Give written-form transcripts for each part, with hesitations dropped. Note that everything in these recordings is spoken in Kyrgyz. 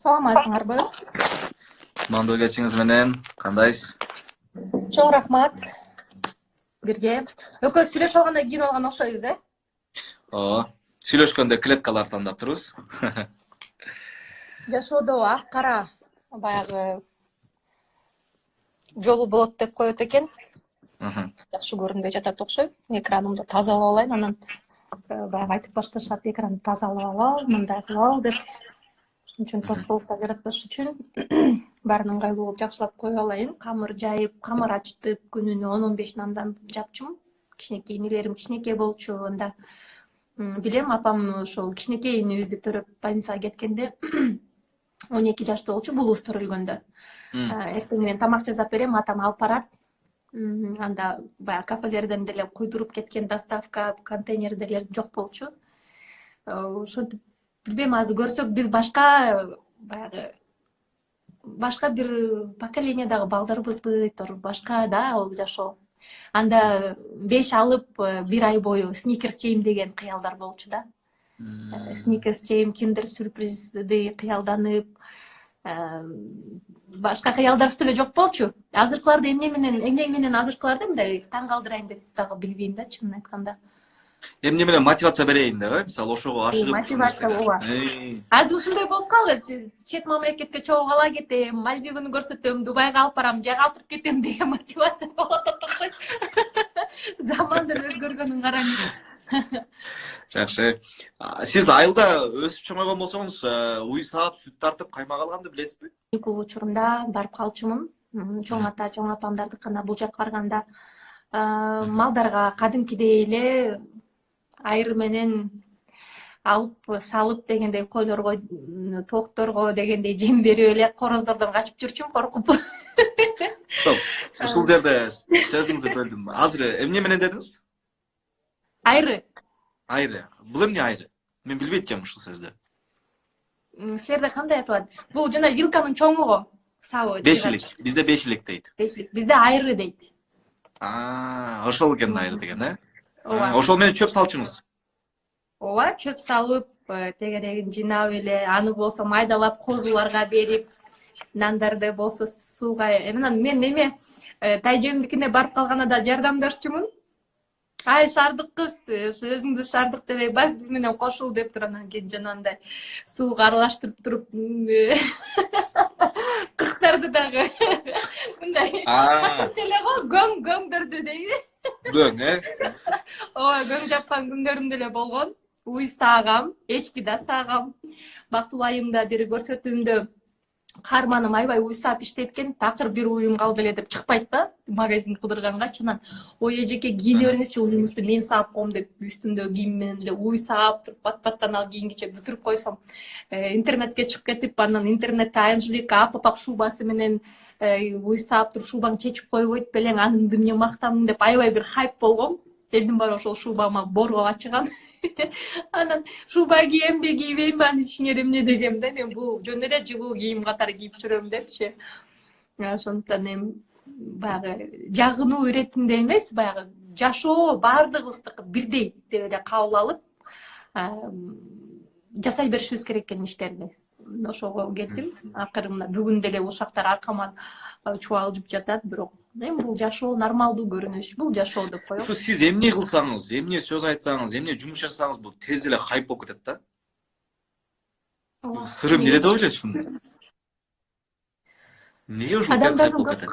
Саламатсыңарбы? Мандуу кечиңиз менен кандайсыз? Чоң рахмат. Бирге. Экөөбүз сүйлөшүп алгандан кийин алган окшойбуз, Ооба. Сүйлөшкөндө клеткалар тандап турбуз. Жашоодо ак кара баягы жолу болот деп коет экен. Жакшы көрүнбөй жатат окшойт. Экранымды тазалап алайын, анан баягы айтып башташат, экранды тазалап ал, мындай кылып ал деп. Үчүн тоскоолдук жаратпаш үчүн баарын ыңгайлуу болуп жакшылап коюп алайын. Камыр жайып, камыр ачтып, күнүнө 10-15 нандан жапчумун. Кичинекей нелерим кичинекей болчу, анда билем апам ошол кичинекейинибизди төрөп больницага кеткенде 12 жашта болчу, булубуз төрөлгөндө. Эртең менен тамак жасап берем, атам алып барат. Анда баягы кафелерден деле куйдуруп кеткен доставка контейнерлер жок болчу. Ошентип билбейм, азыр көрсөк биз башка бир поколениядагы балдарыбызбы, башка да ал жашоо. Анда 5 алып 1 ай бою сникерс жейм деген кыялдар болчу да. Сникерс жейм, киндер сюрпризди кыялданып, башка кыялдарыбыз деле жок болчу. Азыркыларды эмне менен азыркыларды мындай таң калтырайын деп дагы билбейм да, чынын айтканда. Эмне менен мотивация берейин деп, мисалы ошого ашыгып мотивация ооба. Азыр ушундай болуп калды. Чет мамлекетке чогуу ала кетем, Мальдиваны көрсөтөм, Дубайга алып барам, жага алтырып кетем деген мотивация болот окшойт. Замандын өзгөргөнүн караңыз. Жакшы. Сиз айылда өсүп чоңойгон болсоңуз, уй саап, сүт тартып, каймак алганды билесизби? Экөө учурунда барып калчумун. Чоң ата, чоң апамдардыкына бул жака барганда малдарга кадимкидей эле айры менен алып салып дегендей, койлорго, тоокторго дегендей жем берип эле короздордон качып жүрчүмүн коркуп. Топ. Ушул жерде сөзүңүздү бөлдүм. Азыр эмне менен дедиңиз? Айры. Айры. Бул эмне айры? Мен билбейт экенмин ушул сөздү. Силерде кандай айтылат? Бул жана вилканын чоңу го. Сабы. Бешилик. Бизде бешилик дейт. Бешилик. Бизде айры дейт. Ошол экен айры деген, Ооба. Ошол менен чөп салчуңуз. Ооба, чөп салып, тегерегин жинап эле, аны болсо майдалап козуларга берип, нандарды болсо сууга. Мен эме тайжемдикине барып калганда да жардамдашчумун. Ай, шаардык кыз, өзүңдү шаардык деп эйбайсыз, биз менен кошул деп туруп, анан кийин жанагындай сууга аралаштырып туруп кырктарды дагы мындай эле го göңдөрдү дейби. Göң, Ооба, göң жапкан күндөрүм деле болгон. Уй саагам, эчки да саагам. Бактылуу айымда бир көрсөтүүмдө карманым аябай уй саап иштеткен, такыр бир уюм калды эле деп чыкпайт да, магазин кыдырганга чынан. Ой эжеке кийине бериңизчи, уюңузду мен саап коем деп үстүмдөгү кийим менен эле уй саап туруп бат-баттан ал кийингиче бүтүрүп койсом, интернетке чыгып кетип, анан интернетте Анжелика апапак шубасы менен уй саап туруп шубаңды чечип койбойт белең, аныңды эмне мактандым деп аябай бир хайп болгом. Элдин баары ошол шубама борго ачыган. Анан шуба кийемби, кийбеймби, анын ичиңер эмне дегем да, мен бул жөн эле жылуу кийим катары кийип жүрөм депчи. Ошондуктан эми баягы жагынуу иретинде эмес, баягы жашоо баардыгыбыздыкы бирдей деп эле кабыл алып, жасай беришибиз керек экен иштерди. Ошого келдим. Акыры мына бүгүн деле ушактар аркама чубалжып жатат, бирок эми бул жашоо нормалдуу көрүнүш, бул жашоо деп коем. Ушу сиз эмне кылсаңыз, эмне сөз айтсаңыз, эмне жумуш жасасаңыз, бул тез эле хайп болуп кетет да. Сыры эмне деп ойлойсуз? Эмнеге ушул тез хайп болуп кетет?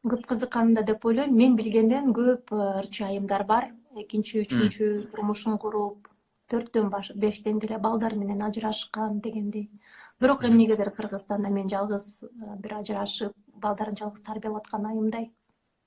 Көп кызыкканында деп ойлойм. Мен билгенден көп ырчы айымдар бар. Экинчи, үчүнчү турмушун куруп, 4-төн 5тен деле балдар менен ажырашкан дегендей. Бирок эмнегедир Кыргызстанда мен жалгыз бир ажырашып, балдарын жалгыз тарбиялап аткан айымдай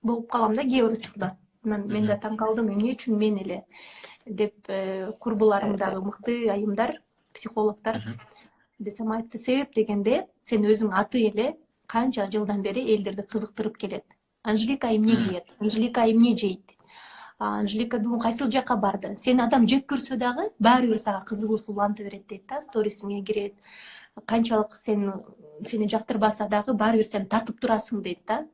болуп калам да кээ бир учурда. Анан мен да таң калдым, эмне үчүн мен эле деп курбуларым дагы мыкты айымдар, психологдор десем айтты, себеп дегенде сен өзүң аты эле канча жылдан бери элдерди кызыктырып келет. Анжелика эмне кийет, Анжелика эмне жейт, Анжелика бүгүн кайсыл жака барды. Сен адам жек көрсө дагы баары бир сага кызыгуусу уланта берет дейт да, сторисиңе кирет. Канчалык сени жактырбаса дагы баары бир сен тартып турасың дейт да.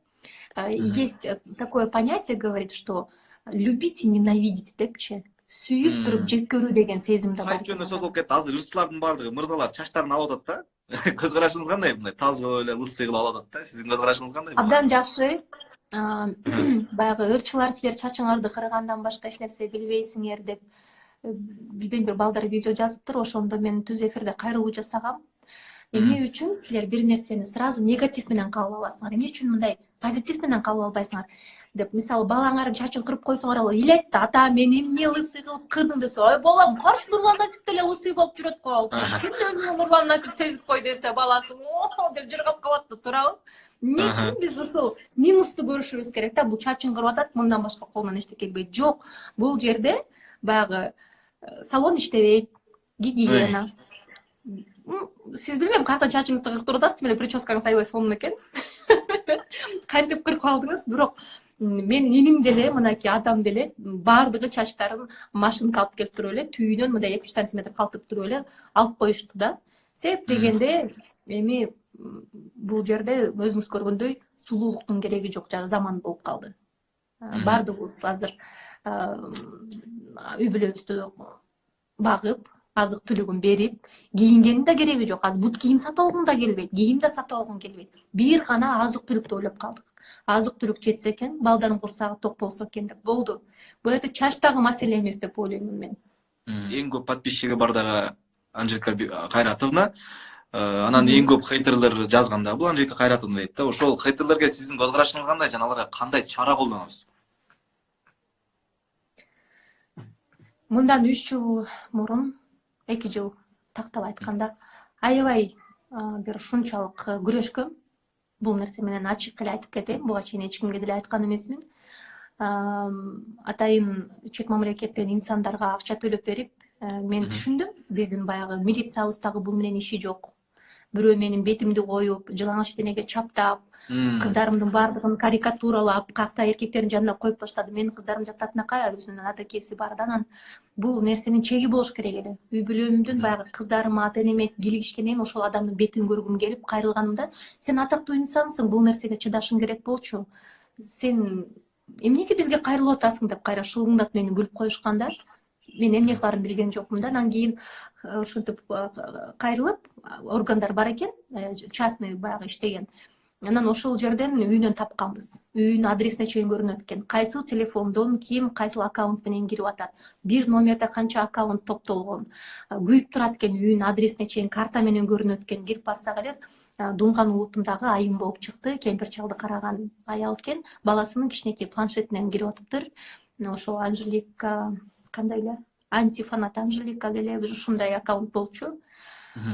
Есть такое понятие, говорит, что любить и ненавидеть депчи. Сүйүп туруп жек көрүү деген сезим да бар. Хайп жөнүндө сөз болуп кетти. Азыр ырчылардын баардыгы мырзалар чачтарын алып атат да. көз карашыңыз кандай? Мындай тазы эле лысый кылып алып атат да. Сиздин көз карашыңыз кандай? Абдан жакшы. Баягы ырчылар силер чачыңарды кыргандан башка эч нерсе билбейсиңер деп билбейм, бир балдар видео жазыптыр, ошондо мен түз эфирде кайрылуу жасагам. Эмне үчүн силер бир нерсени сразу негатив менен кабыл аласыңар, эмне үчүн мындай позитив менен кабыл албайсыңар деп. Мисалы балаңардын чачын кырып койсоңор, ал илет да, ата мен эмне лысый кылып кырдың десе, ой балам, каршы Нурлан Насип деле лысый болуп жүрөт го, сен да өзүңө Нурлан Насип сезип кой десе, баласы о деп жыргап калат да, туурабы? Эмне үчүн биз ушул минусту көрүшүбүз керек да? Бул чачын кырып атат, мындан башка колунан эчтеке келбейт. Жок, бул жерде баягы салон иштебейт, гигиена. Сиз билбейм, каяктан чачыңызды кырып туруп атасыз, эле прическаңыз аябай сонун экен. Кантип кырып алдыңыз? Бирок менин иним деле, мынакей адам деле баардыгы чачтарын машинка алып келип туруп эле түйүнөн мындай 2-3 сантиметр калтырып туруп эле алып коюшту да. Себеп дегенде эми бул жерде өзүңүз көргөндөй сулуулуктун кереги жок заман болуп калды. Баардыгыбыз азыр үй бүлөбүздү багып, азык түлүгүн берип, кийингенин да кереги жок. Азыр бут кийим сатып алгың да келбейт, кийим да сатып алгың келбейт. Бир гана азык түлүктү ойлоп калдык. Азык түлүк жетсе экен, балдардын курсагы ток болсо экен деп болду. Бул жерде чачтагы маселе эмес деп ойлоймун мен. Эң көп подписчиги бар дагы Анжелика Кайратовна. Анан эң көп хейтерлер жазганда бул Анжелика Кайратовна дейт да. Ошол хейтерлерге сиздин көз карашыңыз кандай жана аларга кандай чара колдоносуз? Мындан 3 жыл мурун, 2 жыл тактап айтканда, аябай бир ушунчалык күрөшкөм. Бул нерсе менен ачык эле айтып кетейин, буга чейин эч кимге деле айткан эмесмин. Атайын чет мамлекеттен инсандарга акча төлөп берип, мен түшүндүм, биздин баягы милициябыздагы бул менен иши жок. Бирөө менин бетимди коюп, жылаңач денеге чаптап, кыздарымдын баардыгын карикатуралап, кайакта эркектердин жанына коюп баштады. Менин кыздарым жататынакай, өзүнүн атакеси бар да. Анан бул нерсенин чеги болуш керек эле. Үй бүлөмдүн баягы кыздарыма, ата-энеме кийлигишкенен ошол адамдын бетин көргүм келип, кайрылганымда, сен атактуу инсансың, бул нерсеге чыдашың керек болчу. Сен эмнеге бизге кайрылып атасың деп кайра шылыңдап мени күлүп коюшканда, мен эмне кыларын билген жокмун да. Анан кийин ушинтип кайрылып, органдар бар экен, частный баягы иштеген. Анан ошол жерден үйүнөн тапканбыз. Үйүнүн адресине чейин көрүнөт экен. Кайсыл телефондон ким кайсыл аккаунт менен кирип атат. Бир номерде канча аккаунт топтолгон. Күйүп турат экен, үйүнүн адресине чейин карта менен көрүнөт экен. Кирип барсак эле дунган улутундагы айым болуп чыкты. Кемпир чалды караган аял экен. Баласынын кичинекей планшетинен кирип атыптыр. Ошол Анжелика кандай эле? Антифанат Анжелика эле ушундай аккаунт болчу.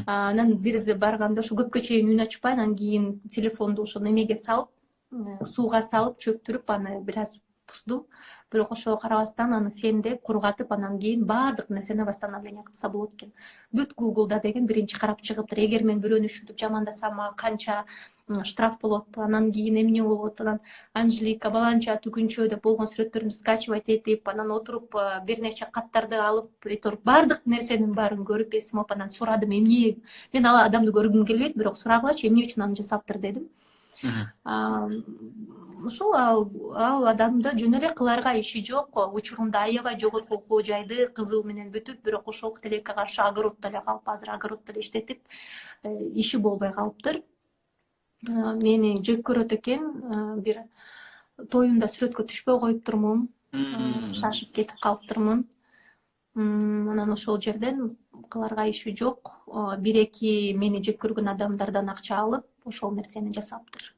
Анан бириз барганда ошо көпкө чейин үн ачпай, анан кийин телефонду ошо немеге салып, сууга салып, чөктүрүп, аны бир аз буздум. Бирок ошого карабастан аны фенде кургатып, анан кийин баардык нерсени восстановление кылса болот экен. Бүт Google'да деген биринчи карап чыгыптыр. Эгер мен бирөөнү ушинтип жамандасам, мага канча штраф болот, анан кийин эмне болот, анан Анжелика баланча түгүнчө деп болгон сүрөттөрүмдү скачивать этип, анан отуруп бир нече каттарды алып, этип баардык нерсенин баарын көрүп, эсиме алып, анан сурадым, эмне мен ал адамды көргүм келбейт, бирок сурагылачы эмне үчүн аны жасаптыр дедим. Ошол ал адамды жөн эле кыларга иши жок. Учурунда аябай жогорку окуу жайды кызыл менен бүтүп, бирок ошол тилекке каршы огороддо эле калып, азыр огороддо эле иштетип, иши болбой калыптыр. Мени жек көрөт экен, бир тоюнда сүрөткө түшпөй коюптурмун, шашып кетип калыптырмын. Анан ошол жерден кыларга иши жок. Бир-эки мени жек көргөн адамдардан акча алып, ошол нерсени жасаптыр.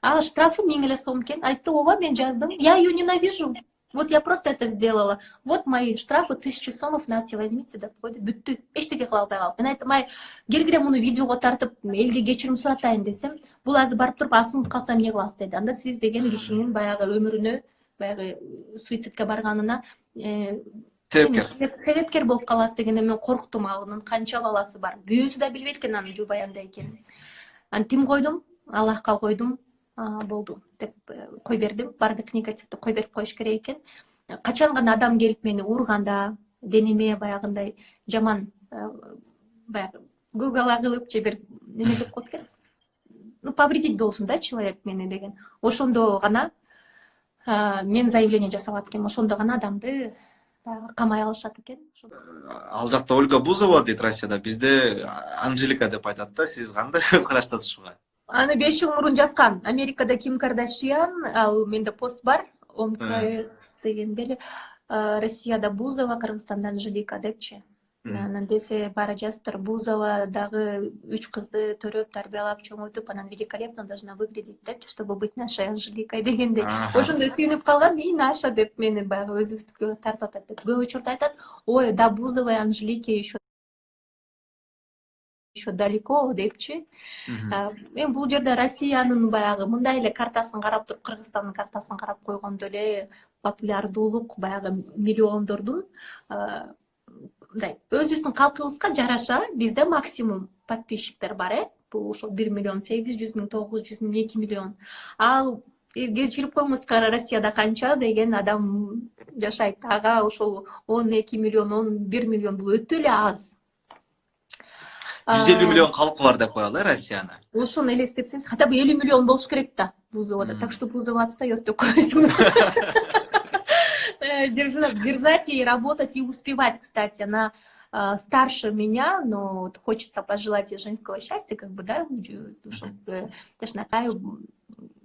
А штрафы 1000 сом экен. Айтты, ооба, мен жаздым. Я ее ненавижу. Вот я просто это сделала. Вот мои штрафы 1000 сомов, нате, возьмите, деп койду. Бүттү. Эчтеке кыла албай калып. Мен айттым, келгиле муну видеого тартып, элге кечирим суратайын десем, бул азыр барып туруп асынып калса эмне кыласыз деди. Анда сиз деген кишинин баягы өмүрүнө, баягы суицидке барганына себепкер болуп каласыз дегенде мен корктум. Анын канча баласы бар. Күйөөсү да билбейт экен анын жубайандай экенин. Антим койдум, Аллахка койдум. Болду деп кой бердим. Баардык негативди кой берип коюш керек экен. Качан гана адам келип мени урганда, денеме баягындай жаман баягы гугала кылып же бир неме деп коет экен. Повредить должен, да, человек мени деген. Ошондо гана мен заявление жасап аткем. Ошондо гана адамды баягы камай алышат экен. Ал жакта Ольга Бузова дейт Россияда, бизде Анжелика деп айтат да. Сиз кандай көз караштасыз ушуга? Аны 5 жыл мурун жазган. Америкада Ким Кардашьян, ал менде пост бар. ОМКС деген бели. Россияда Бузова, Кыргызстанда Анжелика депчи. Анан десе бара жазыптыр. Бузова дагы 3 кызды төрөп, тарбиялап, чоңойтуп, анан великолепно должна выглядеть депчи, чтобы быть нашей Анжеликой дегенде. Ошондой сүйүнүп калгам, и Наша деп мени баягы өзүбүздүккө тартып атат деп. Көп учурда айтат, ой, до Бузовой Анжелики еще далеко депчи. Мен бул жерде Россиянын баягы мындай эле картасын карап туруп, Кыргызстандын картасын карап койгондо эле популярдуулук баягы миллиондордун мындай өзүбүздүн калкыбызга жараша бизде максимум подписчиктер бар, бул ошо 1 миллион 800 миң, 900 миң, 2 миллион. Ал кечирип коюңуз, Россияда канча деген адам жашайт. Ага ошол 12 миллион, 11 миллион бул өтө эле аз. 150 миллион калкы бар деп коелу, Россияны. Ошону элестетсеңиз, хотя бы 50 миллион болуш керек да Бузовада. Так что Бузова отстаёт деп койсун. Дерзать и работать и успевать, кстати, она старше меня, но хочется пожелать ей женского счастья, как бы, да, чтобы ташнакай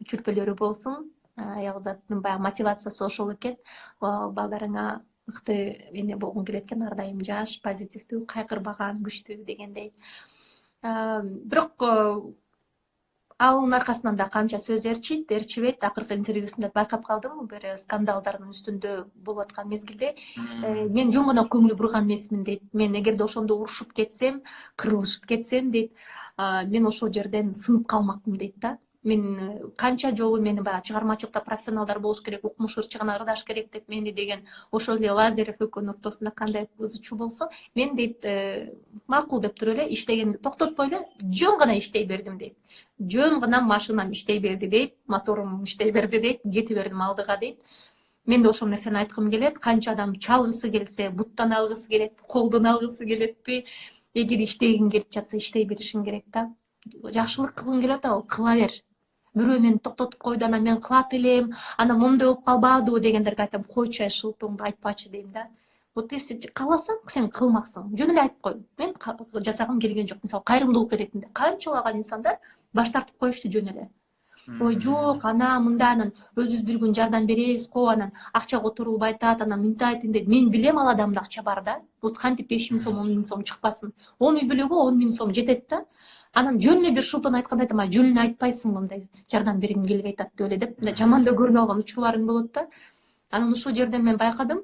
чүрпөлөрү болсун. Ягзаттын баягы мотивациясы ошол экен. Балдарыңа мыкты эне болгуң келет экен, ар дайым жаш, позитивдүү, кайгырбаган, күчтүү дегендей. Бирок анын аркасынан да канча сөз эрчибейт. Акыркы интервьюсунда байкап калдым, бир скандалдардын үстүндө болуп аткан мезгилде мен жөн гана көңүл бурган эмесмин дейт. Мен эгерде ошондо урушуп кетсем, кырылышып кетсем дейт, мен ошол жерден сынып калмакмын дейт да. Мен канча жолу мени баягы чыгармачылыкта профессионалдар болуш керек, укмуш ырчыгына ырдаш керек деп мени деген ошол эле Лазарев экөөнүн ортосунда кандай ызычуу болсо, мен дейт макул деп туруп эле иштегенди токтотпой эле жөн гана иштей бердим дейт. Жөн гана машинам иштей берди дейт, моторум иштей берди дейт, кете бердим алдыга дейт. Мен да ошол нерсени айткым келет. Канча адам чалгысы келсе, буттан алгысы келет, колдон алгысы келетпи? Эгер иштегиң келип жатса, иштей беришиң керек да. Жакшылык кылгың келип атабы, кыла бер. Бирөө мени токтотуп койду, анан мен кылат элем, анан моундай болуп калбадыбы дегендерге айтам, койчу ай шылтооңду айтпачы дейм да. Вот если кааласаң, сен кылмаксың. Жөн эле айтып кой. Мен жасагым келген жок. Мисалы, кайрымдуулук эретинде канчалаган инсандар баш тартып коюшту жөн эле. Ой, жок, ана мындай, анан өзүбүз бир күн жардам беребиз го, анан акча которулуп айтат, анан мынтайт дейт. Мен билем ал адамда акча бар да. Вот кантип 5 миң сом, 10 миң сом чыкпасын. 10 үй бүлөгө 10 миң сом жетет да. Анан жөн эле бир шылтоон айтканда айтам, жөн эле айтпайсың мындай жардам бергим келбей атат деп эле деп, жаман да көрүнүп алган учурларым болот да. Анан ушул жерден мен байкадым,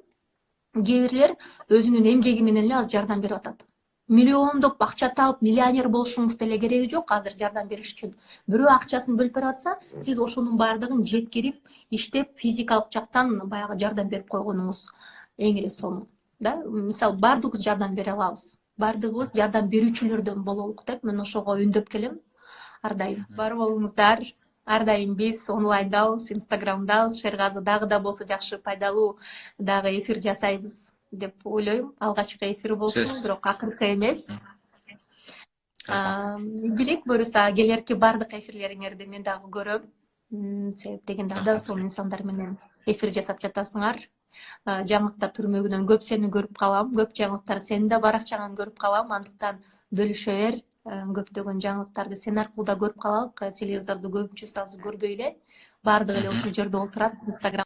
кээ бирлер өзүнүн эмгеги менен эле азыр жардам берип атат. Миллиондоп акча таап, миллионер болушуңуз деле кереги жок азыр жардам бериш үчүн. Бирөө акчасын бөлүп берип атса, сиз ошонун баардыгын жеткирип, иштеп, физикалык жактан баягы жардам берип койгонуңуз эң эле сонун, да? Мисалы, баардыгыбыз жардам бере алабыз. Баардыгыбыз жардам берүүчүлөрдөн бололук деп мен ошого үндөп келем. Ар дайым бар болуңуздар. Ар дайым биз онлайндабыз, Инстаграмдабыз. Шергазы дагы да болсо жакшы, пайдалуу дагы эфир жасайбыз деп ойлойм. Алгачкы эфир болсун, бирок акыркы эмес. Игилик буюрса, келерки бардык эфирлериңерди мен дагы көрөм. Себеп дегенде да сол инсандар менен эфир жасап жатасыңар. Жаңылыктар түрмөгүнөн көп сени көрүп калам, көп жаңылыктар сенин да баракчаңан көрүп калам, андыктан бөлүшө бер. Көптөгөн жаңылыктарды сен аркылуу да көрүп калалык. Телевизорду көбүнчөсү азыр көрбөй эле, баардыгы эле ушул жерде отурат, Инстаграм